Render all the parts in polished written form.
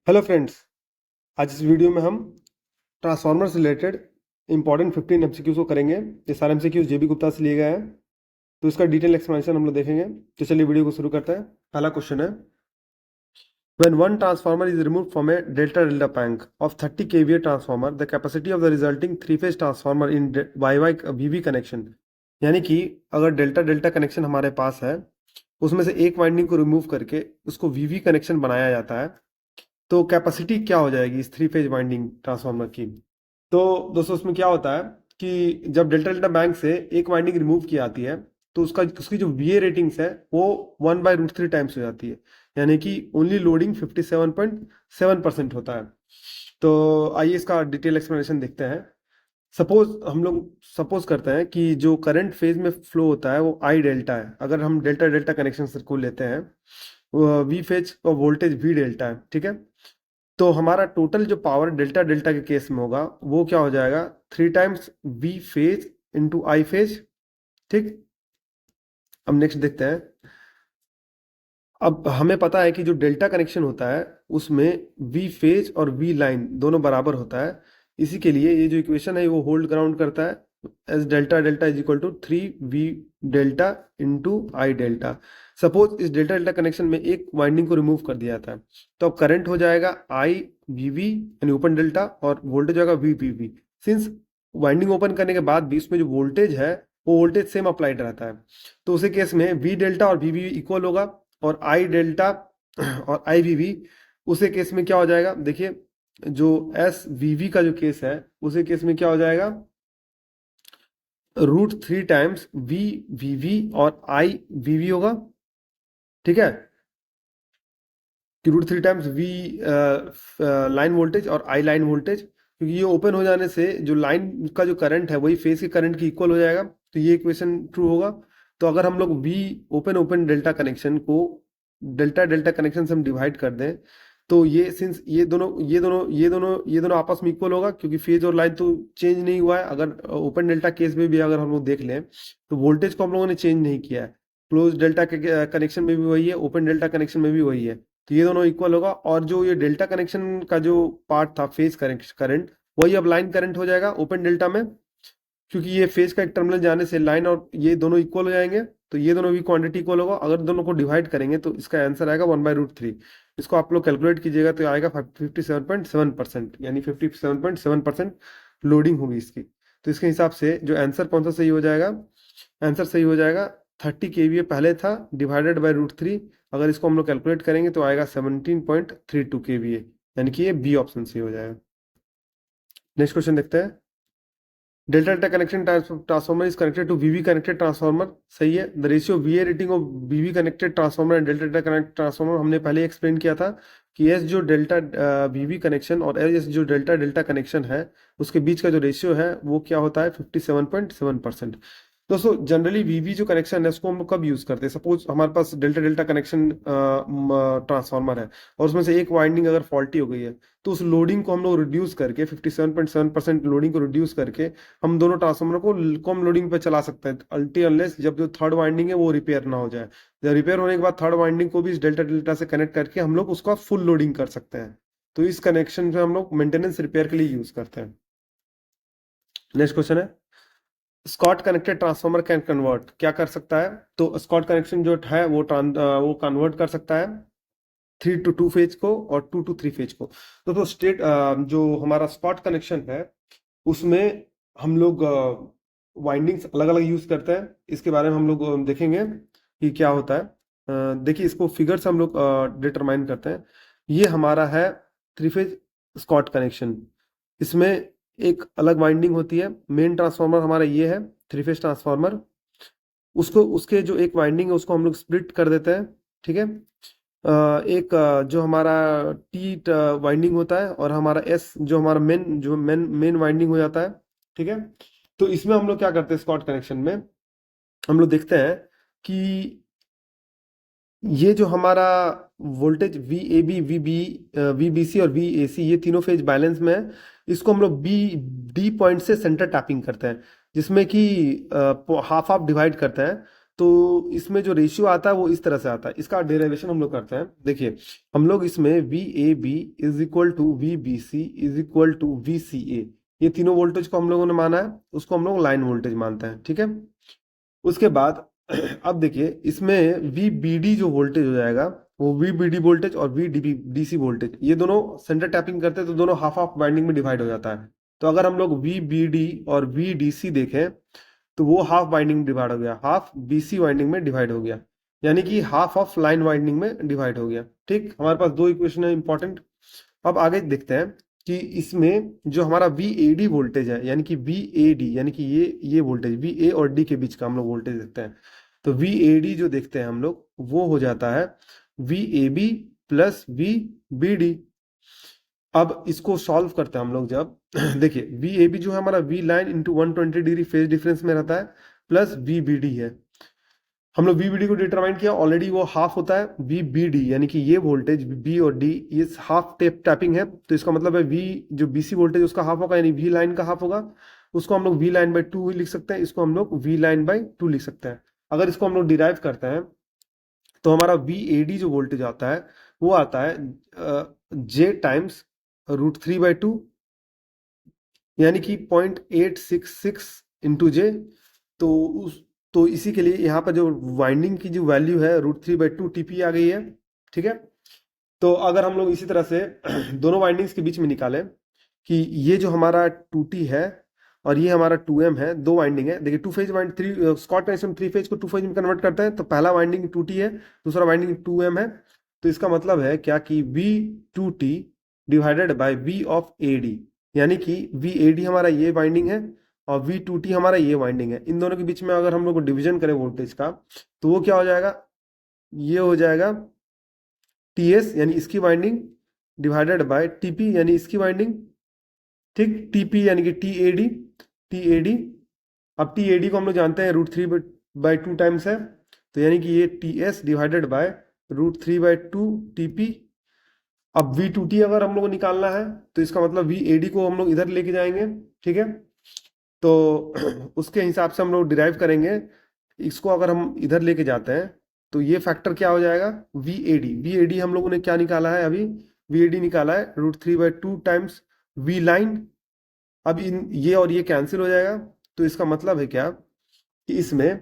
Hello friends. आज इस video में हम ट्रांसफार्मर से रिलेटेड इंपॉर्टेंट 15 एमसीक्यूज को करेंगे। ये सारे एमसीक्यूज जेबी गुप्ता से लिए गए हैं, तो इसका डिटेल एक्सप्लेनेशन हम लोग देखेंगे। तो चलिए वीडियो को शुरू करते हैं। पहला क्वेश्चन है, when one transformer is removed from a delta delta bank of 30 kVA transformer, the capacity of the resulting three phase transformer in YY VV connection, यानी कि अगर डेल्टा डेल्टा कनेक्शन हमारे पास है, उसमें से एक वाइंडिंग को रिमूव करके उसको वीवी कनेक्शन बनाया जाता है, तो कैपेसिटी क्या हो जाएगी इस थ्री फेज वाइंडिंग ट्रांसफार्मर की। तो दोस्तों उसमें क्या होता है कि जब डेल्टा डेल्टा बैंक से एक वाइंडिंग रिमूव की आती है, तो उसकी जो वीए रेटिंग्स है वो 1/√3 टाइम्स हो जाती है, यानी कि ओनली लोडिंग 57.7% होता है। तो आइए इसका डिटेल एक्सप्लेनेशन देखते हैं। हम लोग सपोज करते हैं कि जो करंट फेज में फ्लो होता है वो आई डेल्टा है। अगर हम डेल्टा डेल्टा कनेक्शन को लेते हैं, वी फेज और वोल्टेज वी डेल्टा है, ठीक है। तो हमारा टोटल जो पावर डेल्टा डेल्टा के केस में होगा वो क्या हो जाएगा, 3 times V phase into I phase, ठीक। अब नेक्स्ट देखते हैं। अब हमें पता है कि जो डेल्टा कनेक्शन होता है उसमें वी फेज और वी लाइन दोनों बराबर होता है। इसी के लिए ये जो इक्वेशन है वो होल्ड ग्राउंड करता है, as delta delta is equal to 3 V delta into I delta. Suppose इस डेल्टा डेल्टा कनेक्शन में एक वाइंडिंग को रिमूव कर दिया जाता है, तो अब करंट हो जाएगा आई वी वी यानी ओपन डेल्टा, और वोल्टेज होगा V V V. Since winding open करने के बाद भी उसमें जो वोल्टेज है वो वोल्टेज सेम अप्लाइड रहता है, तो उसी केस में वी डेल्टा और वी वी इक्वल होगा, और आई डेल्टा और आई वी वी उसे केस में क्या हो जाएगा, देखिए जो एस वी वी का जो केस है उसे केस में क्या हो जाएगा, √3 टाइम्स वी वी वी और आई वी वी होगा, ठीक है। कि √3 टाइम्स वी लाइन वोल्टेज और आई लाइन वोल्टेज, क्योंकि ये ओपन हो जाने से जो लाइन का जो करंट है वही फेज के करंट की इक्वल हो जाएगा, तो ये इक्वेशन ट्रू होगा। तो अगर हम लोग V open open delta connection को डेल्टा डेल्टा कनेक्शन से हम डिवाइड कर दें, तो ये सिंस ये दोनों आपस में इक्वल होगा, क्योंकि फेज और लाइन तो चेंज नहीं हुआ है। अगर ओपन डेल्टा केस में भी अगर हम लोग देख लें तो वोल्टेज को हम लोगों ने चेंज नहीं किया है। क्लोज डेल्टा के कनेक्शन में भी वही है, ओपन डेल्टा कनेक्शन में भी वही है, तो ये दोनों इक्वल होगा। और जो ये डेल्टा कनेक्शन का जो पार्ट था फेज करंट, वही अब लाइन करंट हो जाएगा ओपन डेल्टा में, क्योंकि ये फेज का एक टर्मिनल जाने से लाइन और ये दोनों इक्वल हो जाएंगे, तो ये दोनों भी क्वांटिटी इक्वल होगा। अगर दोनों को डिवाइड करेंगे तो इसका आंसर आएगा 1/√3। इसको आप लोग कैलकुलेट कीजिएगा तो आएगा 57.7%, यानी 57.7% लोडिंग होगी इसकी। तो इसके हिसाब से जो आंसर कौन सा सही हो जाएगा, आंसर सही हो जाएगा 30 केवीए पहले था डिवाइडेड बाई √3। अगर इसको हम लोग कैलकुलेट करेंगे तो आएगा 17.32 केवीए, यानी कि ये बी ऑप्शन सही हो जाएगा। नेक्स्ट क्वेश्चन देखते हैं। Delta delta connection transformer is connected to VV connected transformer, सही है। The ratio VA rating of VV connected transformer and delta delta connect transformer हमने पहले एक्सप्लेन किया था कि एस जो डेल्टा वीवी कनेक्शन और एस जो डेल्टा डेल्टा कनेक्शन है उसके बीच का जो रेशियो है वो क्या होता है, 57.7%। दोस्तों जनरली वीवी जो कनेक्शन है उसको हम लोग कब यूज करते हैं, सपोज हमारे पास डेल्टा डेल्टा कनेक्शन ट्रांसफार्मर है और उसमें से एक वाइंडिंग अगर फॉल्टी हो गई है, तो उस लोडिंग को हम लोग रिड्यूस करके 57.7% लोडिंग को रिड्यूस करके हम दोनों ट्रांसफार्मर को कम लोडिंग पे चला सकते हैं, अल्टी अनलेस जब जो थर्ड वाइंडिंग है वो रिपेयर ना हो जाए। जब रिपेयर होने के बाद थर्ड वाइंडिंग को भी इस डेल्टा डेल्टा से कनेक्ट करके हम लोग उसका फुल लोडिंग कर सकते हैं। तो इस कनेक्शन में हम लोग मेंटेनेंस रिपेयर के लिए यूज करते हैं। नेक्स्ट क्वेश्चन है, Scott connected transformer can convert, क्या कर सकता है। तो स्कॉट कनेक्शन जो है वो कन्वर्ट कर सकता है 3 to 2 फेज को और 2 to 3 फेज को। तो स्टेट जो हमारा स्पॉट कनेक्शन है उसमें हम लोग वाइंडिंग्स अलग अलग यूज करते हैं। इसके बारे में हम लोग देखेंगे कि क्या होता है। देखिए इसको फिगर से हम लोग डिटरमाइन करते हैं। ये हमारा है 3 फेज स्कॉट कनेक्शन। इसमें एक अलग वाइंडिंग होती है। मेन ट्रांसफार्मर हमारा ये है 3 फेज ट्रांसफार्मर, उसको उसके जो एक वाइंडिंग है उसको हम लोग स्प्लिट कर देते हैं, ठीक है। एक जो हमारा टी वाइंडिंग होता है और हमारा एस जो हमारा मेन वाइंडिंग हो जाता है, ठीक है। तो इसमें हम लोग क्या करते हैं, स्कॉट कनेक्शन में हम लोग देखते हैं कि ये जो हमारा voltage V A B V B V B C और वी ए सी ये तीनों फेज बैलेंस में है। इसको हम लोग बी डी पॉइंट से सेंटर टैपिंग करते हैं, जिसमें कि हाफ हाफ डिवाइड करते हैं। तो इसमें जो रेशियो आता है वो इस तरह से आता है। इसका डेरिवेशन हम लोग करते हैं। देखिए, हम लोग इसमें V A B is equal to V B C is equal to V C A, ये तीनों वोल्टेज को हम लोगों ने माना है, उसको हम लोग लाइन वोल्टेज मानते हैं, ठीक है। उसके बाद अब देखिए, इसमें वी बी डी जो वोल्टेज हो जाएगा, वो वी बी डी वोल्टेज और V D D C voltage, ये दोनों सेंटर टैपिंग करते हैं तो दोनों हाफ हाफ वाइंडिंग में डिवाइड हो जाता है। तो अगर हम लोग वी बी डी और वी डी सी देखें, तो वो हाफ वाइंडिंग में डिवाइड हो गया, हाफ बीसी वाइंडिंग में डिवाइड हो गया, यानी कि हाफ ऑफ लाइन वाइंडिंग में डिवाइड हो गया। ठीक, हमारे पास दो इक्वेशन है इंपॉर्टेंट। अब आगे देखते हैं कि इसमें जो हमारा वी ए डी वोल्टेज है, यानी कि वी ए डी, यानी कि ये वोल्टेज वी ए और डी के बीच का हम लोग वोल्टेज देखते हैं। तो वी ए डी जो देखते हैं हम लोग, वो हो जाता है V A B plus V B D. अब इसको सॉल्व करते हैं हम लोग जब देखिए, वी ए बी जो है हमारा V line into 120 degree phase difference में रहता है, प्लस वी बी डी है। हम लोग वी बी डी को डिटरमाइन किया, ऑलरेडी वो हाफ होता है वी बी डी, यानी कि ये वोल्टेज बी और डी ये हाफ टैपिंग है, तो इसका मतलब है वी जो बी सी वोल्टेज उसका हाफ होगा, यानी वी लाइन का हाफ होगा। उसको हम लोग वी लाइन बाई टू लिख सकते हैं, इसको हम लोग वी लाइन बाई टू लिख सकते हैं। अगर इसको हम लोग डिराइव करते हैं, तो हमारा वी ए डी जो वोल्टेज आता है, वो आता है जे टाइम्स √3/2, यानी कि 0.866 इंटू जे। तो उस तो इसी के लिए यहाँ पर जो वाइंडिंग की जो वैल्यू है √3/2 टीपी आ गई है, ठीक है। तो अगर हम लोग इसी तरह से दोनों वाइंडिंग्स के बीच में निकालें कि ये जो हमारा 2T है और ये हमारा 2M है, दो वाइंडिंग है। देखिए, two phase wind three Scott connection three phase को टू फेज में कन्वर्ट करते हैं, तो पहला वाइंडिंग 2T है, दूसरा वाइंडिंग 2M है। तो इसका मतलब है क्या कि V2T divided by V of AD, यानी कि VAD हमारा ये वाइंडिंग है और V2T हमारा ये वाइंडिंग है। इन दोनों के बीच में अगर हम लोग डिवीजन करें वोल्टेज का, तो वो क्या हो जाएगा, ये हो जाएगा TS यानी इसकी वाइंडिंग डिवाइडेड बाय TP यानी इसकी वाइंडिंग, ठीक। TP यानी कि TAD। अब TAD को हम लोग जानते हैं √3/2 टाइम्स है, तो यानी कि ये TS डिवाइडेड बाय √3/2 TP। अब V2T अगर हम लोग को निकालना है, तो इसका मतलब VAD को हम लोग इधर लेके जाएंगे, ठीक है। तो उसके हिसाब से हम लोग डिराइव करेंगे। इसको अगर हम इधर लेके जाते हैं, तो ये फैक्टर क्या हो जाएगा, VAD हम लोगों ने क्या निकाला है अभी, VAD निकाला है √3/2 टाइम्स V लाइन। अब इन ये और ये कैंसिल हो जाएगा, तो इसका मतलब है क्या कि इसमें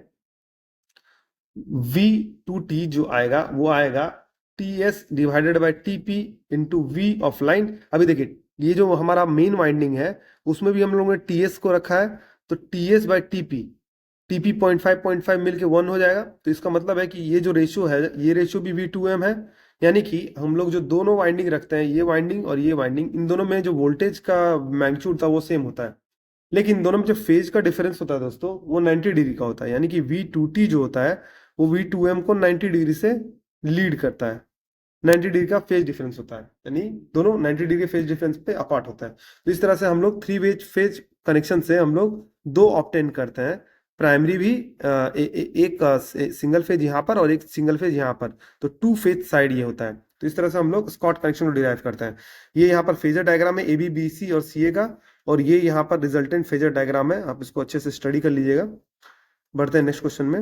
V2T जो आएगा वो आएगा TS divided by TP into V of line. अभी देखिए, ये जो हमारा मेन वाइंडिंग है उसमें भी हम लोगों ने TS को रखा है, तो TS बाय TP 0.5 मिलके 1 हो जाएगा। तो इसका मतलब है कि ये जो रेशियो है, ये रेशियो भी V2M है, यानी कि हम लोग जो दोनों वाइंडिंग रखते हैं, ये वाइंडिंग और ये वाइंडिंग, इन दोनों में जो वोल्टेज का मैग्नीट्यूड था वो सेम होता है, लेकिन इन दोनों में जो फेज का डिफरेंस होता है दोस्तों, वो 90 डिग्री का होता है। यानी कि V2T जो होता है वो V2M को 90 डिग्री से लीड करता है। 90 डिग्री का फेज डिफरेंस होता है, यानी दोनों 90 डिग्री फेज डिफरेंस पे अपार्ट होता है। तो इस तरह से हम लोग थ्री वेज फेज कनेक्शन से हम लोग दो ऑब्टेन करते हैं, प्राइमरी भी एक सिंगल फेज यहाँ पर और एक सिंगल फेज यहाँ पर, तो टू फेज साइड ये होता है। तो इस तरह से हम लोग स्कॉट कनेक्शन को डिराइव करते हैं। ये यहाँ पर फेजर डायग्राम है AB BC और CA का, और ये यहाँ पर रिजल्टेंट फेजर डायग्राम है। आप इसको अच्छे से स्टडी कर लीजिएगा। बढ़ते हैं नेक्स्ट क्वेश्चन में।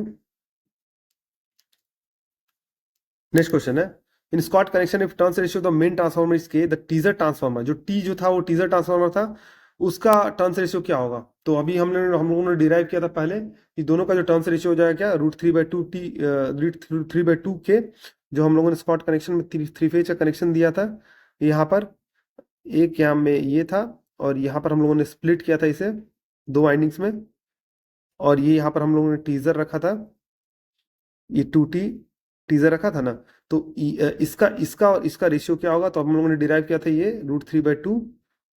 नेक्स्ट क्वेश्चन है, in Scott connection if turns ratio the main transformer is K, the teaser transformer, जो T जो था वो टीजर ट्रांसफार्मर था, उसका टर्न्स रेशियो क्या होगा। तो अभी हम लोगों ने डिराइव किया था पहले कि दोनों का जो टर्न्स रेशियो हो जाएगा क्या, √3/2 के, जो हम लोगों ने स्कॉट कनेक्शन में थ्री फेज का कनेक्शन दिया था। यहाँ पर एक यहाँ में ये था, और यहाँ पर हम लोगों ने स्प्लिट किया था इसे दो वाइंडिंग्स में, और ये यहाँ पर हम लोगों ने टीजर रखा था, ये 2T टीजर रखा था ना। तो इसका इसका और इसका रेशियो क्या होगा, तो हम लोगों ने डिराइव किया था ये √3/2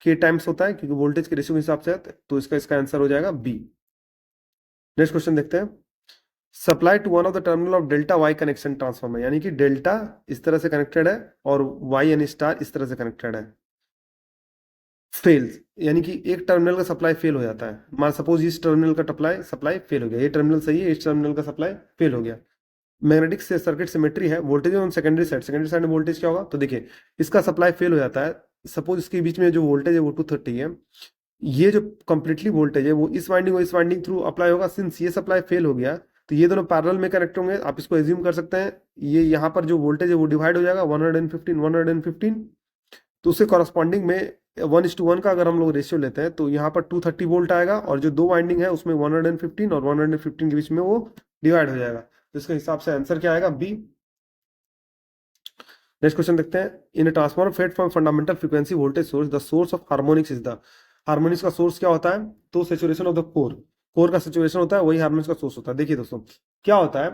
के टाइम्स होता है, क्योंकि वोल्टेज के रेशियो के हिसाब से है, तो इसका आंसर हो जाएगा B। नेक्स्ट क्वेश्चन देखते हैं, supply to one of the terminal of delta Y connection transformer, यानी कि डेल्टा इस तरह से कनेक्टेड है और वाई यानी स्टार इस तरह से कनेक्टेड है, फेल्स, यानी कि एक टर्मिनल का सप्लाई फेल हो जाता है। मान सपोज इस टर्मिनल का सप्लाई फेल हो गया, ये टर्मिनल सही है, इस टर्मिनल का सप्लाई फेल हो गया। मैग्नेटिक से सर्किट सिमेट्री है, वोल्टेज ऑन सेकेंडरी साइड में वोल्टेज क्या होगा, तो देखिए इसका सप्लाई फेल हो जाता है। सपोज इसके बीच में जो वोल्टेज है वो 230 है, ये जो कंप्लीटली वोल्टेज है वो इस वाइंडिंग और इस वाइंडिंग थ्रू अप्लाई होगा। सिंस ये सप्लाई फेल हो गया, तो ये दोनों पैरेलल में कनेक्ट होंगे, आप इसको एज्यूम कर सकते हैं ये यहाँ पर जो वोल्टेज है वो डिवाइड हो जाएगा 115 तो उससे कॉरस्पॉन्डिंग में 1:1 का अगर हम लोग रेशियो लेते हैं तो यहाँ पर 230 वोल्ट आएगा, और जो दो वाइंडिंग है उसमें 115 और 115 के बीच में वो डिवाइड हो जाएगा। तो इसके हिसाब से आंसर क्या आएगा? बी। नेक्स्ट क्वेश्चन देखते हैं। In a transformer fed from fundamental frequency voltage source the source of harmonics is the, harmonics का सोर्स क्या होता है? तो saturation of the core, core का सेचुरेशन होता है, वही हार्मोनिक्स का सोर्स होता है। देखिए दोस्तों क्या होता है,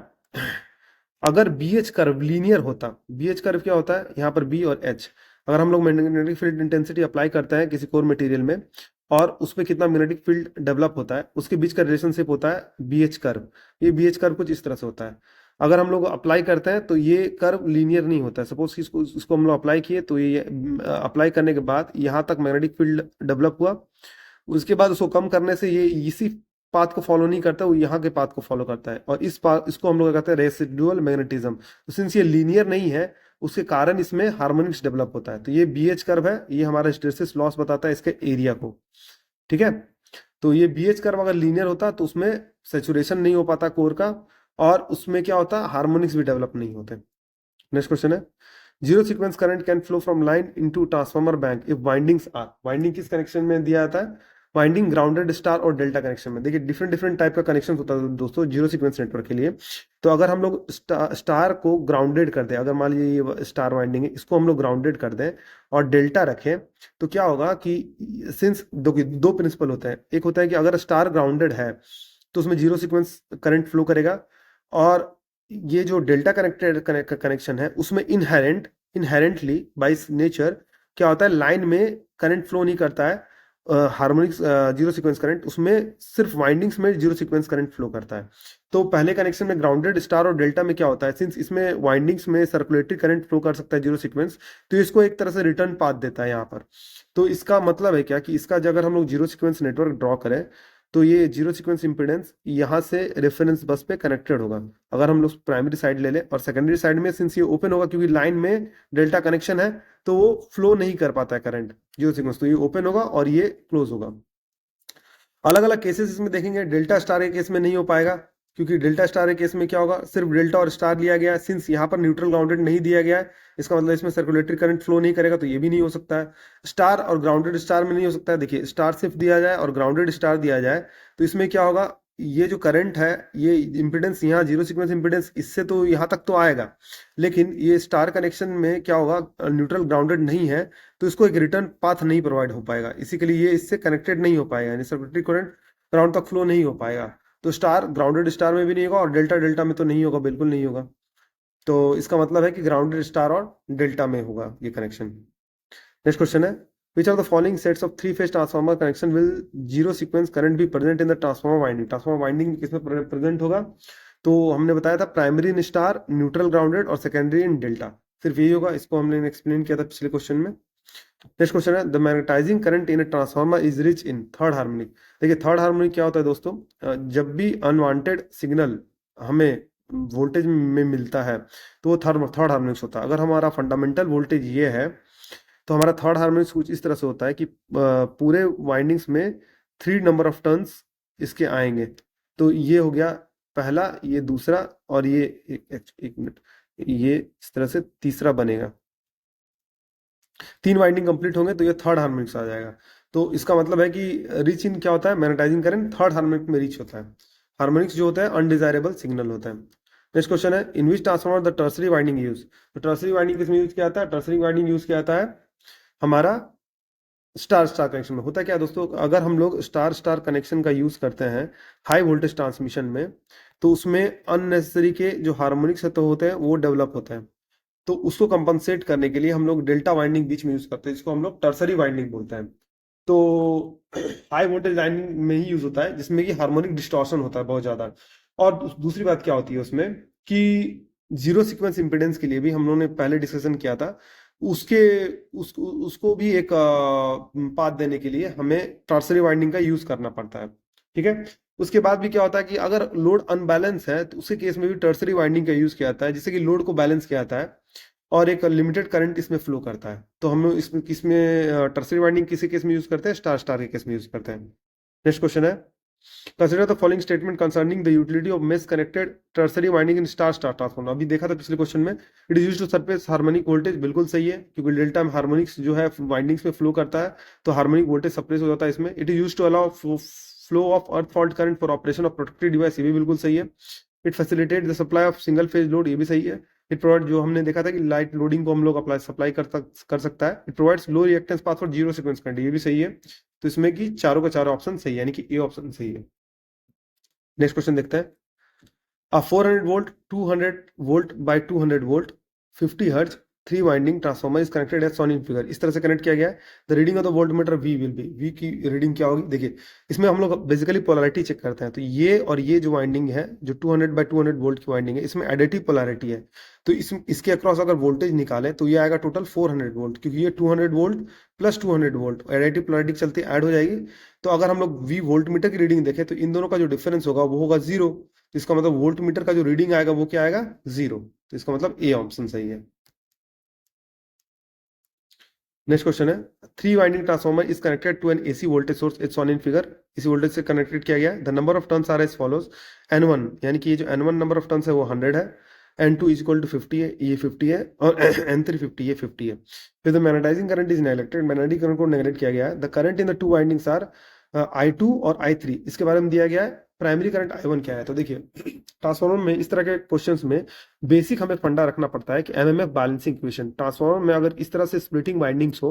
अगर बी एच कर्व लीनियर होता, बी एच कर्व क्या होता है, यहाँ पर बी और एच, अगर हम लोग मैग्नेटिक फील्ड इंटेंसिटी अप्लाई करते हैं किसी कोर मटेरियल में और उसमें कितना मैग्नेटिक फील्ड डेवलप होता है उसके बीच का रिलेशनशिप होता है बी एच कर्व। ये बी एच कर्व कुछ इस तरह से होता है। अगर हम लोग अप्लाई करते हैं तो ये कर्व लीनियर नहीं होता है। सपोज कि इसको हम लोग अप्लाई किए तो ये अप्लाई करने के बाद यहाँ तक मैग्नेटिक फील्ड डेवलप हुआ, उसके बाद उसको कम करने से ये इसी पाथ को फॉलो नहीं करता, वो यहाँ के पाथ को फॉलो करता है, और इसको हम लोग कहते हैं रेसिडुअल मैग्नेटिज्म। तो सिंस ये लीनियर नहीं है उसके कारण इसमें हार्मोनिक्स डेवलप होता है। तो ये बी एच कर्व है, ये हमारा हिस्टैरिसीस लॉस बताता है इसके एरिया को, ठीक है। तो ये बी एच कर्व अगर लीनियर होता तो उसमें सेचुरेशन नहीं हो पाता कोर का, और उसमें क्या होता, हार्मोनिक्स भी डेवलप नहीं होते। नेक्स्ट क्वेश्चन है, zero sequence current can flow from line into transformer bank if windings are, winding किस कनेक्शन में दिया जाता है? वाइंडिंग ग्राउंडेड स्टार और डेल्टा कनेक्शन में। देखिए डिफरेंट डिफरेंट टाइप का कनेक्शन होता है दोस्तों जीरो सीक्वेंस नेटवर्क के लिए। तो अगर हम लोग स्टार को ग्राउंडेड कर दें, अगर मान लीजिए ये स्टार वाइंडिंग है, इसको हम लोग ग्राउंडेड कर दें और डेल्टा रखें, तो क्या होगा कि सिंस दो प्रिंसिपल होते हैं। एक होता है कि अगर स्टार ग्राउंडेड है तो उसमें जीरो सीक्वेंस करंट फ्लो करेगा, और ये जो डेल्टा कनेक्टेड कनेक्शन है उसमें इनहेरेंटली बाय नेचर क्या होता है, लाइन में करंट फ्लो नहीं करता है हार्मोनिक्स जीरो सीक्वेंस करंट, उसमें सिर्फ वाइंडिंग्स में जीरो सीक्वेंस करंट फ्लो करता है। तो पहले कनेक्शन में ग्राउंडेड स्टार और डेल्टा में क्या होता है, सिंस इसमें वाइंडिंग्स में सर्कुलेटरी करंट फ्लो कर सकता है जीरो सीक्वेंस, तो इसको एक तरह से रिटर्न पाथ देता है यहाँ पर। तो इसका मतलब है क्या कि इसका अगर हम लोग जीरो सीक्वेंस नेटवर्क ड्रॉ करें तो ये जीरो सीक्वेंस इंपीडेंस यहाँ से रेफरेंस बस पे कनेक्टेड होगा। अगर हम लोग प्राइमरी साइड ले लें, और सेकेंडरी साइड में सिंस ये ओपन होगा क्योंकि लाइन में डेल्टा कनेक्शन है तो वो फ्लो नहीं कर पाता है करंट जीरो सीक्वेंस, तो ये ओपन होगा और ये क्लोज होगा। अलग अलग केसेस इसमें देखेंगे, डेल्टा स्टार के केस में नहीं हो पाएगा, क्योंकि डेल्टा स्टार के केस में क्या होगा, सिर्फ डेल्टा और स्टार लिया गया है, सिंस यहाँ पर न्यूट्रल ग्राउंडेड नहीं दिया गया है, इसका मतलब इसमें सर्कुलेटरी करंट फ्लो नहीं करेगा, तो ये भी नहीं हो सकता है। स्टार और ग्राउंडेड स्टार में नहीं हो सकता है। देखिए स्टार सिर्फ दिया जाए और ग्राउंडेड स्टार दिया जाए तो इसमें क्या होगा, ये जो करंट है, ये इंपिडेंस यहाँ जीरो सीक्वेंस इंपिडेंस इससे तो यहाँ तक तो आएगा, लेकिन ये स्टार कनेक्शन में क्या होगा, न्यूट्रल ग्राउंडेड नहीं है, तो इसको एक रिटर्न पाथ नहीं प्रोवाइड हो पाएगा, इसी के लिए ये इससे कनेक्टेड नहीं हो पाएगा, यानी सर्कुलेटरी करंट ग्राउंड तक फ्लो नहीं हो पाएगा। तो स्टार ग्राउंडेड स्टार में भी नहीं होगा और डेल्टा डेल्टा में तो नहीं होगा, बिल्कुल नहीं होगा। तो इसका मतलब है कि ग्राउंडेड स्टार और डेल्टा में होगा ये कनेक्शन। नेक्स्ट क्वेश्चन है, which of the following sets of three phase transformer connection will zero sequence current be present in the transformer winding? Transformer winding किसमें प्रेजेंट होगा? तो हमने बताया था primary in star, neutral grounded और secondary in delta, सिर्फ यही होगा। इसको हमने एक्सप्लेन किया था पिछले क्वेश्चन में। नेक्स्ट क्वेश्चन है, the magnetising current in a transformer is rich in third harmonic. देखिए थर्ड हार्मोनिक क्या होता है दोस्तों, जब भी अनवांटेड सिग्नल हमें वोल्टेज में मिलता है तो वो थर्ड हार्मोनिक्स होता है। अगर हमारा फंडामेंटल वोल्टेज ये है तो हमारा थर्ड हार्मोनिक्स कुछ इस तरह से होता है कि पूरे वाइंडिंग्स में 3 नंबर ऑफ टर्न्स इसके आएंगे। तो ये हो गया पहला, ये दूसरा, और ये एक मिनट, ये इस तरह से तीसरा बनेगा। 3 वाइंडिंग कंप्लीट होंगे तो ये थर्ड हार्मोनिक्स आ जाएगा। तो इसका मतलब है कि रिच इन क्या होता है, मैग्नेटाइजिंग करंट थर्ड हार्मोनिक में रिच होता है। हार्मोनिक्स जो होता है अनडिजायरेबल सिग्नल होता है। नेक्स्ट क्वेश्चन है, in which transformer the tertiary winding use? तो टर्सरी वाइंडिंग किसमें यूज किया जाता है? टर्सरी वाइंडिंग यूज किया जाता है हमारा स्टार स्टार कनेक्शन में। होता है क्या दोस्तों, अगर हम लोग स्टार स्टार कनेक्शन का यूज करते हैं हाई वोल्टेज ट्रांसमिशन में, तो उसमें अननेसेसरी के जो हार्मोनिक्स होते हैं वो डेवलप होते हैं। तो उसको कंपनसेट करने के लिए हम लोग डेल्टा वाइंडिंग बीच में यूज करते हैं, जिसको हम लोग टर्सरी वाइंडिंग बोलते हैं। तो हाई वोल्टेज वाइंडिंग में ही यूज होता है जिसमें कि हार्मोनिक डिस्टॉर्शन होता है बहुत ज्यादा। और दूसरी बात क्या होती है उसमें कि जीरो सीक्वेंस इंपेडेंस के लिए भी हम लोगों ने पहले डिस्कशन किया था, उसके उसको भी एक पाथ देने के लिए हमें टर्सरी वाइंडिंग का यूज करना पड़ता है, ठीक है। उसके बाद भी क्या होता है कि अगर लोड अनबैलेंस है तो उसके केस में भी टर्सरी वाइंडिंग का यूज किया जाता है, जिससे कि लोड को बैलेंस किया जाता है और एक लिमिटेड करंट इसमें फ्लो करता है। तो हम लोग इसमें टर्सरी वाइंडिंग किसी केस में यूज करते हैं, स्टार स्टार के केस में यूज करते हैं। नेक्स्ट क्वेश्चन है, consider the following statement concerning the utility of mesh connected tertiary winding in star star transformer. अभी देखा था पिछले क्वेश्चन में, it is used to suppress harmonic voltage, बिल्कुल सही है, क्योंकि डेल्टा में हार्मोनिक्स जो है वाइंडिंग्स में फ्लो करता है, तो हार्मोनिक वोल्टेज सप्रेस हो जाता है इसमें। It is used to allow flow of earth fault current for operation of protective device, ये भी बिल्कुल सही है। It facilitate the supply of single phase load, ये भी सही है। इट प्रोवाइड, जो हमने देखा था कि लाइट लोडिंग को हम लोग अप्लाई सप्लाई कर सकता है। It provides low reactance path for zero sequence current, ये भी सही है। तो इसमें की चारों का चारों ऑप्शन सही है, यानी कि ए ऑप्शन सही है। नेक्स्ट क्वेश्चन देखते हैं। A 400 volt, 200 volt by 200 volt, 50 hertz, 3 winding transformer is connected as shown in figure। इस तरह से कनेक्ट किया गया है। The reading of the voltmeter V will be, V की रीडिंग क्या होगी, देखिए इसमें हम लोग बेसिकली पोलैरिटी चेक करते हैं। तो ये और ये जो वाइंडिंग है, जो 200 बाई 200 वोल्ट की वाइंडिंग है, इसमें एडिटिव पोलैरिटी है। तो इसके अक्रॉस अगर वोल्टेज निकाले तो ये आएगा टोटल 400 वोल्ट, क्योंकि ये 200 volt plus 200 volt additive polarity के चलते ऐड हो जाएगी। तो अगर हम लोग V वोल्ट मीटर की रीडिंग देखें तो इन दोनों का जो डिफरेंस होगा वो होगा 0। तो इसका मतलब वोल्ट मीटर का जो रीडिंग आएगा वो क्या आएगा, 0। तो इसका मतलब ए ऑप्शन सही है। नेक्स्ट क्वेश्चन है, 3 winding transformer is connected to an AC voltage source it's on in figure. इसी वोल्टेज से कनेक्टेड किया गया है। The number of turns are as follows. N1 यानी कि ये जो N1 नंबर ऑफ टर्न्स है वो 100 है। N2 इज इक्वल टू 50 है, ये 50 है, और N3 50, ये 50 है। फिर the magnetising current is neglected, magnetic current को नेगलेक्ट किया गया है। The current in the two windings are I2 और I3, इसके बारे में दिया गया है। प्राइमरी करंट I1 क्या है, तो देखिए ट्रांसफार्मर में इस तरह के क्वेश्चंस में बेसिक हमें फंडा रखना पड़ता है कि एमएमएफ बैलेंसिंग इक्वेशन, ट्रांसफार्मर में अगर इस तरह से स्प्लिटिंग वाइंडिंग्स हो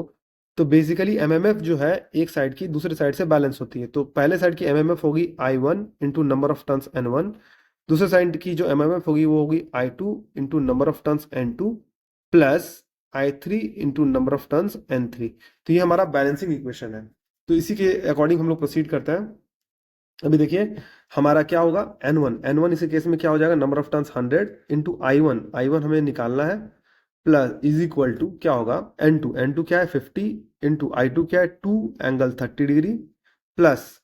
तो बेसिकली एमएमएफ जो है एक साइड की दूसरे साइड से बैलेंस होती है। तो पहले साइड की एमएमएफ होगी I1 into number of turns N1, दूसरे साइड की जो एमएमएफ होगी वो होगी I2 into number of turns N2 plus I3 into number of turns N3। तो ये हमारा बैलेंसिंग इक्वेशन है। तो इसी के अकॉर्डिंग हम लोग प्रोसीड करते हैं। अभी देखिए हमारा क्या होगा, N1 इसी केस में क्या हो जाएगा, number of turns 100 into I1 हमें निकालना है, प्लस इज इक्वल टू क्या होगा N2 क्या है 50 इंटू I2 क्या है 2 एंगल 30 डिग्री, प्लस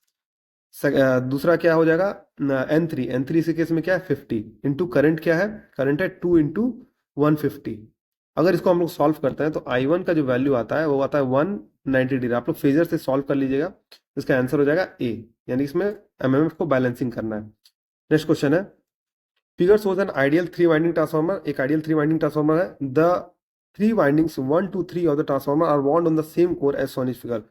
दूसरा क्या हो जाएगा N3 इसी केस में क्या है 50 इंटू करंट क्या है, करंट है 2 इंटू 150। अगर इसको हम लोग सॉल्व करते हैं तो I1 का जो वैल्यू आता है वो आता है 190 डिग्री। आप लोग फेजर से सॉल्व कर लीजिएगा, इसका आंसर हो जाएगा ए, यानी इसमें एमएमएफ को बैलेंसिंग करना है। नेक्स्ट क्वेश्चन है, figure shows an ideal 3 winding transformer. एक आइडियल 3 वाइंडिंग ट्रांसफार्मर है। The 3 windings 1 2 3 of the transformer are wound on the same core as shown is figure.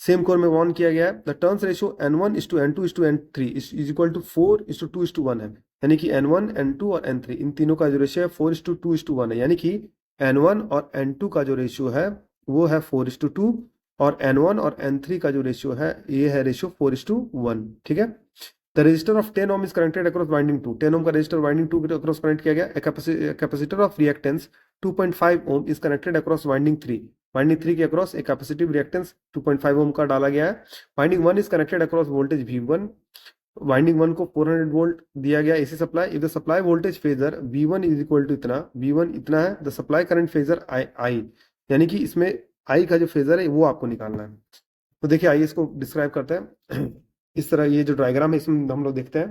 Same core में वाउंड किया गया है। The turns ratio N1 is to N2 is to N3 is equal to 4 is to 2 is to 1 है, यानी कि N1 N2 और N3 इन तीनों का जो रेशियो है 4 इज टू 2 इज टू 1 है, यानी कि N1 और N2 का जो रेशियो है वो है 4 इज टू 2, और N1 और N3 का जो रेशियो है ये है रेशियो 4 इज टू 1। ठीक है। The resistor of 10 ohm is connected across winding 2। 10 ohm का resistor winding 2 के across connect किया गया। A capacitor of reactance 2.5 ohm is connected across winding 3। winding 3 के across एक capacitive reactance 2.5 ohm का डाला गया है। winding 1 is connected across voltage V1। winding 1 को 400 वोल्ट दिया गया AC supply. if the supply voltage phasor V1 is equal to इतना, V1 इतना है, the supply current phasor I, यानी कि इसमें I का जो फेजर है वो आपको निकालना है। तो देखिए आइए इसको डिस्क्राइब करते हैं। इस तरह ये जो डायग्राम है इसमें हम लोग देखते हैं।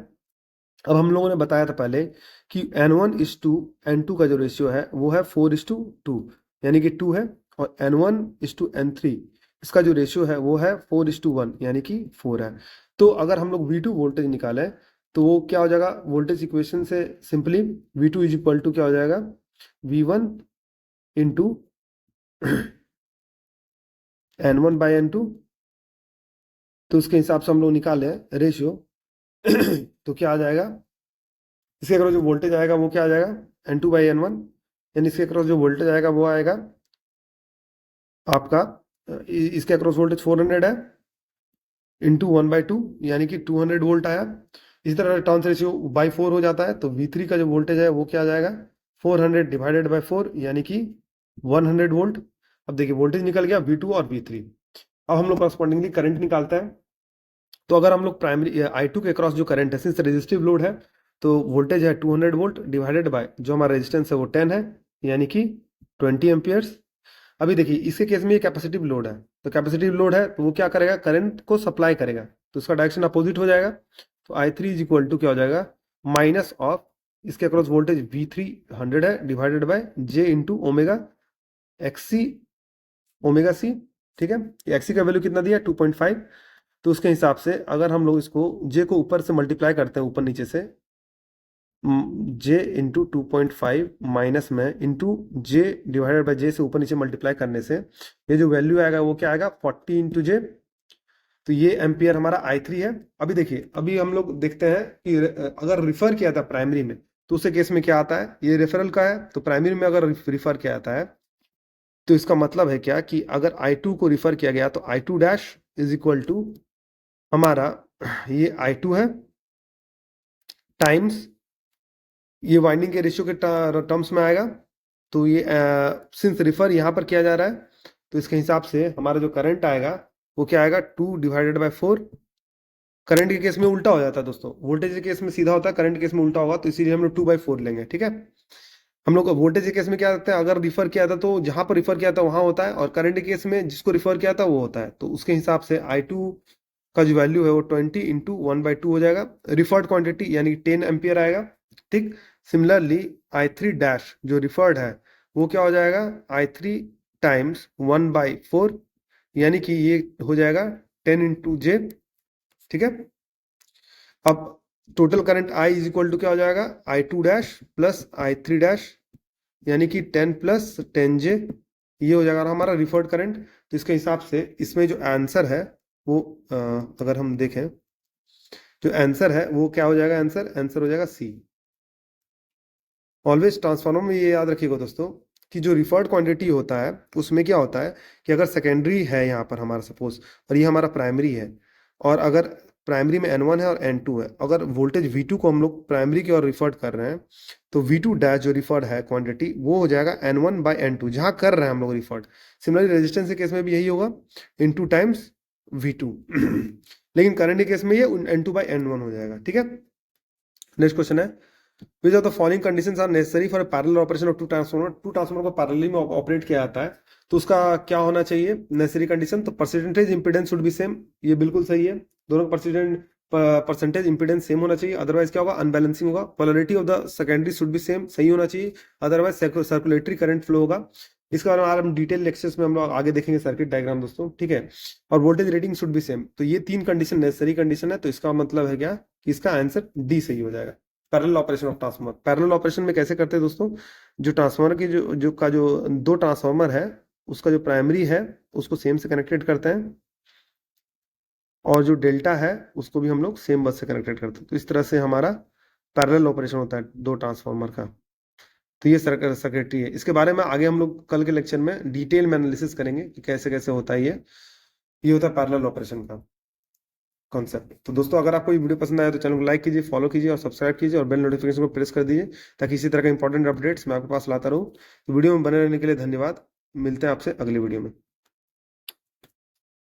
अब हम लोगों ने बताया था पहले कि N1 इज टू N2 का जो रेशियो है वो है 4 इज टू 2, यानी कि 2 है, और N1 इज टू N3 इसका जो रेशियो है वो है 4 इज टू 1, यानी कि 4 है। तो अगर हम लोग V2 वोल्टेज निकालें तो वो क्या हो जाएगा, वोल्टेज इक्वेशन से simply V2 is equal to क्या हो जाएगा, V1 into N1 by N2। तो उसके हिसाब से हम लोग निकाले रेशियो तो क्या आ जाएगा, इसके अक्रॉस जो वोल्टेज आएगा वो क्या आ जाएगा N2 बाई N1, यानी इसके अक्रॉस जो वोल्टेज आएगा वो आएगा आपका, इसके अक्रॉस वोल्टेज 400 है इंटू 1/2, यानी कि 200 वोल्ट आया। इसी तरह टर्न्स रेशियो बाई 4 हो जाता है, तो V3 का जो वोल्टेज है वो क्या आ जाएगा 400 डिवाइडेड बाई 4, यानी कि 100 वोल्ट। अब देखिए वोल्टेज निकल गया V2 और V3। अब हम लोग करस्पॉन्डिंगली करंट निकालते हैं। तो अगर हम लोग प्राइमरी I2 के क्रॉस जो करंट है, सिंस रेजिस्टिव लोड है तो वोल्टेज है 200 वोल्ट डिवाइडेड बाय जो हमारा रेजिस्टेंस है वो 10 है, यानी कि 20 एम्पियर्स। अभी देखिए इसके केस में ये कैपेसिटिव लोड है, तो कैपेसिटिव लोड है तो वो क्या करेगा, करंट को सप्लाई करेगा, तो उसका डायरेक्शन अपोजिट हो जाएगा। तो I3 इज इक्वल टू क्या हो जाएगा, माइनस ऑफ इसके अक्रॉस वोल्टेज V3 100 है divided by J into omega XC omega C। ठीक है, XC का वैल्यू कितना दिया 2.5, तो उसके हिसाब से अगर हम लोग इसको जे को ऊपर से मल्टीप्लाई करते हैं ऊपर नीचे से, जे इंटू 2.5 माइनस में इंटू जे डिवाइडेड बाई जे से ऊपर नीचे मल्टीप्लाई करने से ये जो वैल्यू आएगा वो क्या आएगा 40 इंटू जे। तो ये एम्पियर हमारा I3 है। अभी देखिए, अभी हम लोग देखते हैं कि अगर रिफर किया था प्राइमरी में तो उस केस में क्या आता है, ये रेफरल का है, तो प्राइमरी में अगर रिफर किया जाता है तो इसका मतलब है क्या कि अगर I2 को रिफर किया गया तो I2 dash is equal to हमारा ये I2 है टाइम्स ये वाइंडिंग के रेशियो के टर्म्स में आएगा। तो ये सिंस रिफर यहाँ पर किया जा रहा है तो इसके हिसाब से हमारा जो करंट आएगा वो क्या आएगा 2 डिवाइडेड बाई 4। करंट के केस में उल्टा हो जाता है दोस्तों, वोल्टेज के केस में सीधा होता है, करंट के केस में उल्टा होगा, तो इसीलिए हम लोग 2/4 लेंगे। ठीक है, हम लोग वोल्टेज के केस में क्या करते हैं, अगर रिफर किया था तो जहां पर रिफर किया था वहां होता है, और करंट के केस में जिसको रिफर किया था वो होता है। तो उसके हिसाब से I2 का जो वैल्यू है वो 20 इंटू 1/2 हो जाएगा, रिफर्ड क्वांटिटी यानी 10 एम्पियर आएगा। ठीक, सिमिलरली I3 डैश जो रिफर्ड है वो क्या हो जाएगा, I3 टाइम्स 1/4 यानी कि ये हो जाएगा 10 इंटू जे। ठीक है, अब total current I is equal to क्या हो जाएगा, I2 dash plus I3 dash यानी कि 10 प्लस 10J, ये हो जाएगा हमारा रिफर्ड करंट। तो इसके हिसाब से इसमें जो आंसर है वो अगर हम देखें जो आंसर है वो क्या हो जाएगा, आंसर आंसर हो जाएगा सी। ऑलवेज ट्रांसफार्मर में ये याद रखिएगा दोस्तों कि जो रिफर्ड क्वांटिटी होता है उसमें क्या होता है कि अगर सेकेंडरी है यहाँ पर हमारा सपोज और ये हमारा प्राइमरी है, और अगर प्राइमरी में N1 है और N2 है, अगर वोल्टेज V2 को हम लोग प्राइमरी की ओर रिफर्ड कर रहे हैं तो V2 डैश जो रिफर्ड है क्वांटिटी वो हो जाएगा N1/N2 जहाँ कर रहे हैं हम लोग रिफर्ड। सिमिलरली रेजिस्टेंस के केस में भी यही होगा, इनटू टाइम्स V2 लेकिन करंट के केस में ये N2/N1 हो जाएगा। ठीक है, नेक्स्ट क्वेश्चन है, which of the following conditions are necessary for a parallel operation of two transformer। Two transformer को पैरेलली में ऑपरेट किया जाता है तो उसका क्या होना चाहिए नेसेसरी कंडीशन, तो percentage impedance should be same, ये बिल्कुल सही है, दोनों का परसेंटेज इंपीडेंस सेम होना चाहिए, अदरवाइज क्या होगा अनबैलेंसिंग होगा। Polarity of the secondary should be same, सही होना चाहिए, अदरवाइज सर्कुलेटरी करंट फ्लो होगा। इसके बारे में आज हम डिटेल लेक्चर्स में हम लोग आगे देखेंगे सर्किट डायग्राम दोस्तों। ठीक है, और voltage rating should be same. तो ये तीन कंडीशन नेसेसरी कंडीशन है, तो इसका मतलब है क्या कि इसका आंसर डी सही हो जाएगा। Parallel operation of transformer, parallel operation में कैसे करते हैं दोस्तों, जो ट्रांसफार्मर की जो दो ट्रांसफार्मर है उसका जो प्राइमरी है उसको सेम से कनेक्टेड करते हैं, और जो डेल्टा है उसको भी हम लोग सेम बस से कनेक्टेड करते हैं। तो इस तरह से हमारा पैरेलल ऑपरेशन होता है दो ट्रांसफार्मर का। तो ये सर्किटरी है, इसके बारे में आगे हम लोग कल के लेक्चर में डिटेल में एनालिसिस करेंगे कि कैसे कैसे होता है ये होता है पैरेलल ऑपरेशन का कॉन्सेप्ट। तो दोस्तों अगर आपको ये वीडियो पसंद आया तो चैनल को लाइक कीजिए, फॉलो कीजिए और सब्सक्राइब कीजिए और बेल नोटिफिकेशन को प्रेस कर दीजिए ताकि इसी तरह का इंपॉर्टेंट अपडेट्स मैं आपके पास लाता रहूँ। तो वीडियो में बने रहने के लिए धन्यवाद, मिलते हैं आपसे अगले वीडियो में।